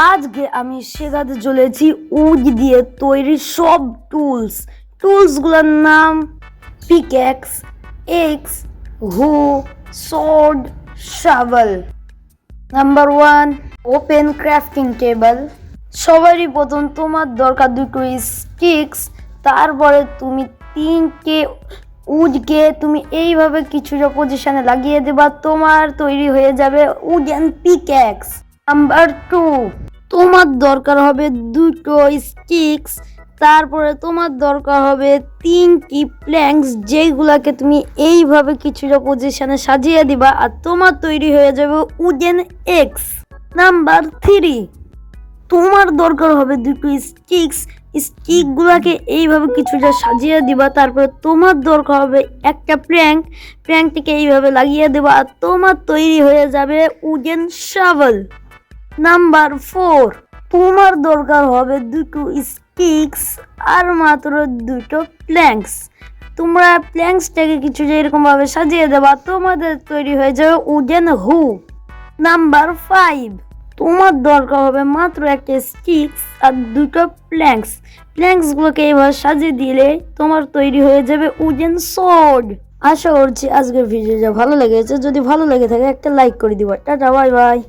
আজকে আমি শেখাতে চলেছি উড দিয়ে তৈরি সব টুলসগুলোর নাম pickaxe, axe, hoe, sword, shovel. Number 1, open crafting table. সবারই প্রথম তোমার দরকার দুটো স্টিক্স। তারপরে তুমি 3টে উডকে তুমি এইভাবে কিছুটা পজিশনে লাগিয়ে দেবা, তোমার তৈরি হয়ে যাবে উডেন পিক্যাক্স। নাম্বার 2, তোমার দরকার হবে দুটো স্টিক্স। তারপরে তোমার দরকার হবে 3টি প্ল্যাঙ্কস, যেগুলাকে তুমি এইভাবে কিছুটা পজিশনে সাজিয়ে দিবা, আর তোমার তৈরি হয়ে যাবে উডেন এক্স। নাম্বার 3, তোমার দরকার হবে দুটো স্টিকগুলোকে এইভাবে কিছুটা সাজিয়ে দিবা। তারপরে তোমার দরকার হবে একটা প্র্যাঙ্কটিকে এইভাবে লাগিয়ে দেবা, আর তোমার তৈরি হয়ে যাবে উডেন শাভেল। নাম্বার 4, তোমার দরকার হবে দুটো স্টিক্স আর মাত্র দুটো প্ল্যাঙ্কস। তোমরা প্ল্যাঙ্কসটাকে কিছুটা এরকম ভাবে সাজিয়ে দেবা, তোমাদের তৈরি হয়ে যাবে উডেন হু। নাম্বার 5, তোমার দরকার হবে মাত্র একটা স্টিক্স আর দুটো প্ল্যাঙ্কসগুলোকে এইভাবে সাজিয়ে দিলে তোমার তৈরি হয়ে যাবে উডেন সোর্ড। আশা করছি আজকের ভিডিওটা ভালো লেগেছে। যদি ভালো লেগে থাকে একটা লাইক করে দিবা। Tata, bye bye.